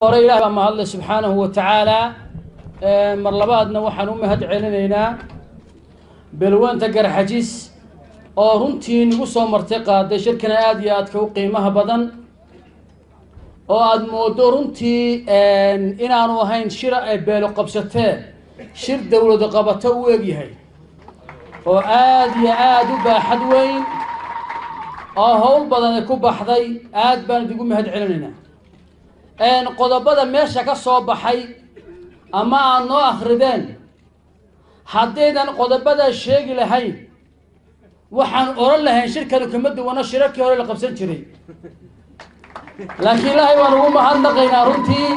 hore ilaahay baa mahadle subxaanahu wa tacaala mar labaadna waxaan u mahad celinaynaa balwanta garxajis oo runtii nagu soo martay qaaday shirkana aad iyo aadka u qiimaha badan oo aad moodo runtii inaanu ahayn shir ay beelo qabsatee shir dawladu qabato u egyahay oo aad iyo aad u baaxad weyn oo hawl badan ay ku baxday aad baan idigu mahad celinaynaa qodobada meesha ka soo baxay ama aan noo akhrideen haddaydan qodobada sheegi lahayn waxaan oran lahayn shirkanu kama duwana shirarkii hore la qabsan jiray laakiin ilaahay waan ugu mahadnaqaynaa runtii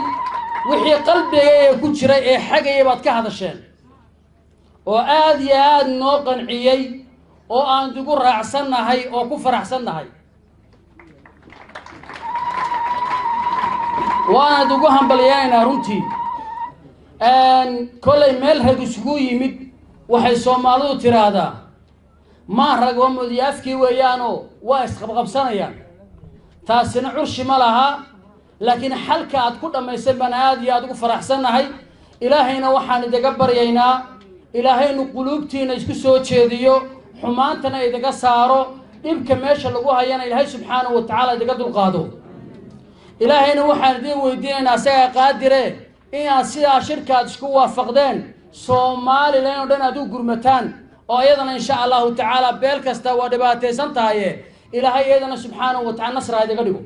wixii qalbiga ee ku jiray ee xagaya baad ka hadasheen oo aad iyo aad noo qanciyey oo aan idigu raacsannahay oo ku faraxsannahay waana idigu hambalyeelaynaa runtii kollay meel rag isugu yimid waxay soomaalidu tiraahdaa maa rag waa mudyaafkii weeyaanoo waa isqabqabsanayaan taasina curshi ma laha laakiin xalka aad ku dhammaysan baan aad iyo aad ugu faraxsannahay ilaahayna waxaan idiga baryaynaa ilaahaynu quluubtiina isku soo jeediyo xumaantana idiga saaro dhibka meesha lagu hayana ilaahay subxaanahu wa tacaala idiga dulqaado ilaahayna waxaan idin weydiinaynaa asagaa qaadire inaad sidaa shirkaad isku waafaqdeen Soomaaliland oo dhan aad u gurmataan oo iyadana insha Allahu tacaala beel kasta waa dhibaataysan tahay ilaahay iyadana subxaanahu wa tacaala nasra idiga dhigo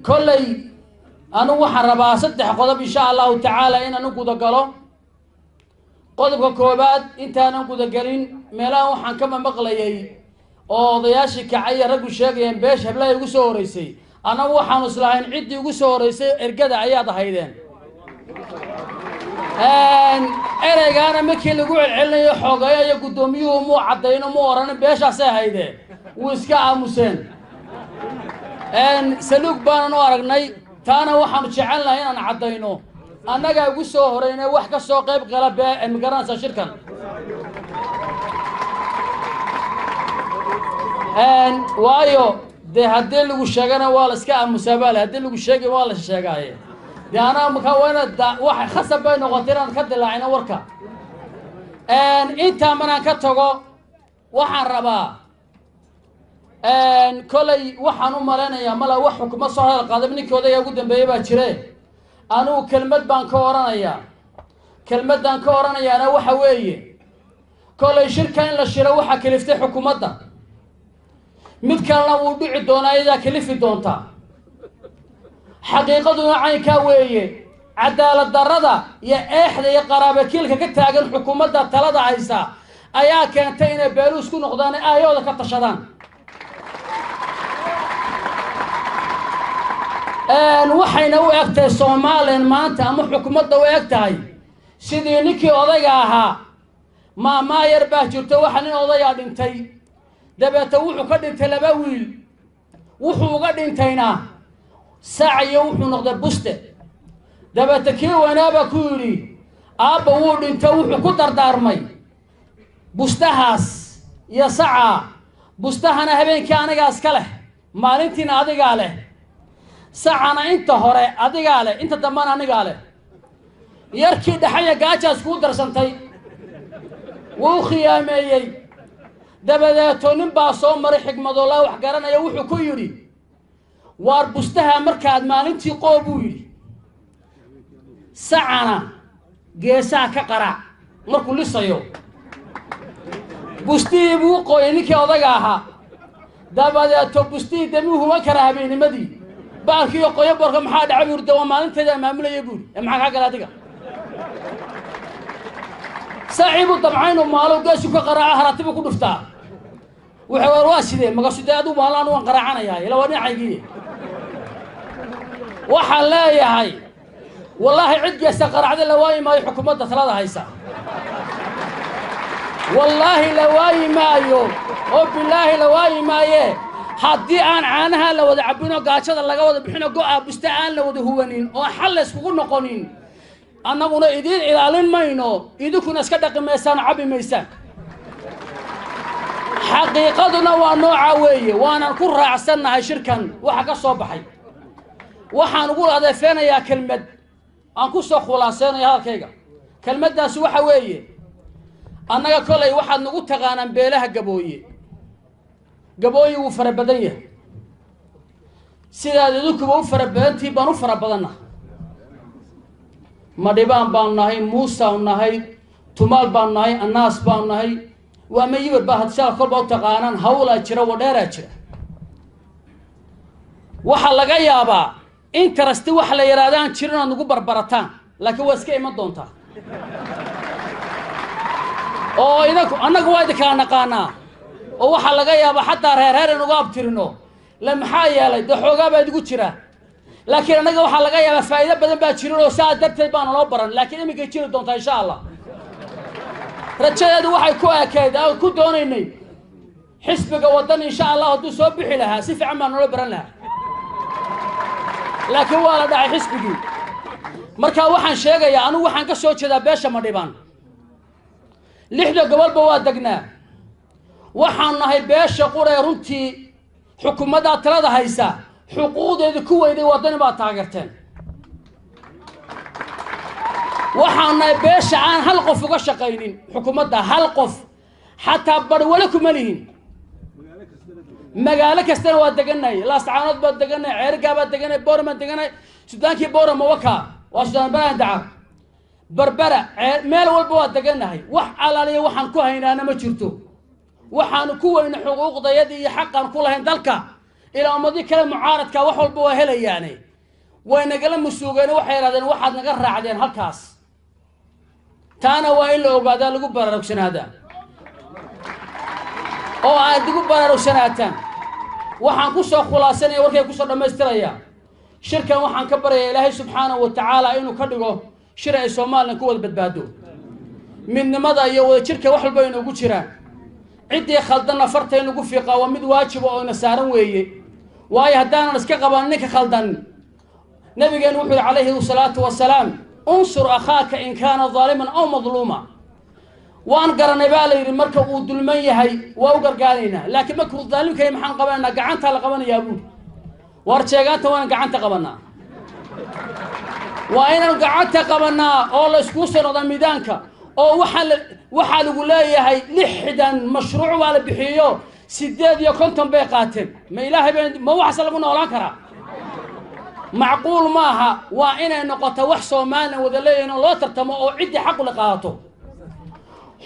kollay anu waxaan rabaa saddex qodob insha Allahu tacaala inaan u guda galo qodobka koobaad intaanan guda galin meelaha waxaan ka maqlayay oo odayaashii kacay raggu sheegayeen beesh hablaha ugu soo horeysay anagu waxaan islahayn ciddii ugu soo horeysay ergada ayaad ahaydeen ereygaana markii lagu celcelinayo xoogaya iyo guddoomiyuhu muu caddayno mu oran beeshaasay ahaydee wuu iska aamuseen saluug baanan u aragnay taana waxaanu jecelnahay inaan caddayno annagaa ugu soo horeyna wax ka soo qayb gala magaranaysa shirkan waayo dee haddii lagu sheegana waa la iska aamusaabale haddii lagu sheegay waa la sheegaaye dee anaa markaa wayna wax khasab bay noqotay inaan ka dilaacino warka intaa maraan ka tago waxaan rabaa kollay waxaan u malaynayaa mala wax xukumo soo hadal qaadab ninkii odayga ugu dambeeyey baa jire anugu kelmad baan ka oranayaa kelmaddaan ka oranayaana waxa weeye kollay shirka in la shiro waxaa kaliftay xukuumadda mid kalena wuu dhici doonaa iyadaa kalifi doontaa xaqiiqaduna caynkaa weeye cadaalad darrada iyo eexda iyo qaraabakiilka ka taagan xukuumadda talada haysa ayaa keentay inay beelu isku noqdaan ee aayooda ka tashadaan waxayna u eg tahay Soomaaliland maanta ama xukuumadda u eg tahay sidii ninkii odayga ahaa maamaa yar baa jirto waxa nin odayaa dhintay dabeeta wuxuu ka dhintay laba wiil wuxuu uga dhintayna saaciyo wuxuu noqday buste dabeeta kii wanaaba ku yidhi aabba wuu dhinto wuxuu ku dardaarmay bustahaas iyo saca bustahana habeenkii anigaa iska leh maalintiina adigaa leh sacana inta hore adigaa leh inta dambana anigaa leh yarkii dhaxaya gaajaas kuu darsantay wuu khiyaameeyey dabadeeto nin baa soo maray xigmadoola wax garanaya wuxuu ku yidhi waar bustaha markaad maalintii qoob uu yidhi sacana geesaha ka qarac markuu lisayo bustii buu qoyay ninkii odaga ahaa dabadeeto bustii damuhu ma kara habeennimadii baalkiiyo qoyo borka maxaa dhacay buu yidhi waa maalinteeda maamulaya buu yidhi maxaa kaa gala adiga saaciibu dabcaynu maalo geesu ka qaraaca haratibu ku dhuftaa wuxuu waa sidee magasuuday adu maalaan waan qaraacanayaa ila waa dhinacaygii waxaan leeyahay wallaahi cid geesta qaraacda la waayi maayo xukuumadda talada haysa wallaahi la waayi maayo oo bilaahi la waayi maaye haddii aan caanaha la wada cabbino gaajada laga wada bixino go'a busta aan la wada huwanin oo xal la iskugu noqonin annaguna idiin ilaalin mayno idinkuna iska dhaqi maysaan oo cabbi maysaan xaqiiqaduna waa nooca weeye waanan ku raacsannahay shirkan waxa ka soo baxay waxaan ugu adeefeenayaa kelmad aan ku soo khulaaseenaya halkayga kelmaddaasi waxa weeye annaga kolay waxaad nagu taqaanaan beelaha gabooye gabooye wuu fara badan yahay sidaad idinkuba u fara badantii baan u fara badanna madhibaan baan nahay muusaan nahay tumaal baan nahay annaas baan nahay waa mayibir baa hadshala kolba u taqaanaan hawlaa jira wadheeraa jira waxaa laga yaabaa interest wax la yidhahdaan jirin aad nagu barbarataan laakiin waa iska iman doontaa oo idinku annaga waa idinkaa naqaanaa oo waxaa laga yaabaa xataa reer inugu abtirino la maxaa yeelay dee xoogaa baa idigu jira laakiin annaga waxaa laga yaabaa faa'iido badan baa jirin oo saa darteed baana loo baran laakiin iminkay jiri doontaa insha allah rajadeedu waxay ku ekeyd aan ku doonaynay xisbiga waddan insha allah hadduu soo bixi lahaa si fiican baa noola baran lahaa laakiin waa la dhacay xisbigii markaa waxaan sheegayaa anigu waxaan ka soo jeedaa beesha madhibaan 6 gobolba waa degnaa waxaan nahay beesha quree runtii xukuumadda talada haysa xuquuqdeedu ku weyday waddani baa taageerteen waxaan nahay beesha aan hal qof uga shaqaynin xukuumadda hal qof xataa barwale kuma lihin magaalo kastana waa deganay laascaanood baa deganay ceergaa baa deganay boorama baan deganay sudaankii boorama waka waa sudaan banaan dacar barbara meel walba waa deganahay wax alaaliya waxaan ku haynaana ma jirto waxaan ku weyna xuquuqdayadii iyo xaqaan ku lahayn dalka ilaa ummadii kale mucaaradka wax walba waa helayaane way nagala masuugeen waxay yidhahdeen waxaad naga raacdeen halkaas taana waa in la ogaadaa lagu baraarugsanaada oo aad ugu baraarugsanaatan waxaan ku soo khulaasanaya warkay ku soo dhamaystiraya shirkan waxaan ka baraya ilaahay subxaanahu wa tacaala inuu ka dhigo shir ay Soomaaliland ku wada badbaado midnimada iyo wada jirka wax walba inuu ugu jiraan cidii khaldan farta in lagu fiiqaa waa mid waajib oo ina saaran weeye waayo haddaanan iska qaban ninka khaldan nabigeenu wuxuu calayhi salaatu wasalaam unsur akhaaka in kaana zaaliman aw madluuma waan garanay baa la yiri marka uu dulman yahay waa u gargaaraynaa laakiin marka uu zaalimka yahay maxaan qabanaa gacanta la qabanayaa buu war jeegaanta waan gacanta qabanaa waa inaan gacanta qabanaa oo la isku soo noqdo miidaanka oo waxa lagu leeyahay 6 mashruuc waa la bixiyo 58 bay qaateen ma ilaahay ma wax lagu noolaan karaa macquul maaha waa inay noqoto wax Soomaaliland wada leeyeen loo tartamo oo cid xaq u qaato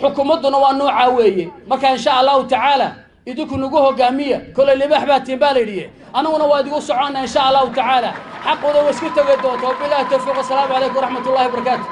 xukuumaduna waa nooca weeye marka insha Allah ta'ala idinku nagu hogaamiya kale libax baa tiimbaaleeyay anaguna waa idigu soconaa insha Allah ta'ala xaqooda waa isku tagay doonto billahi tawfiiq assalamu alaykum wa rahmatullahi wa barakatuh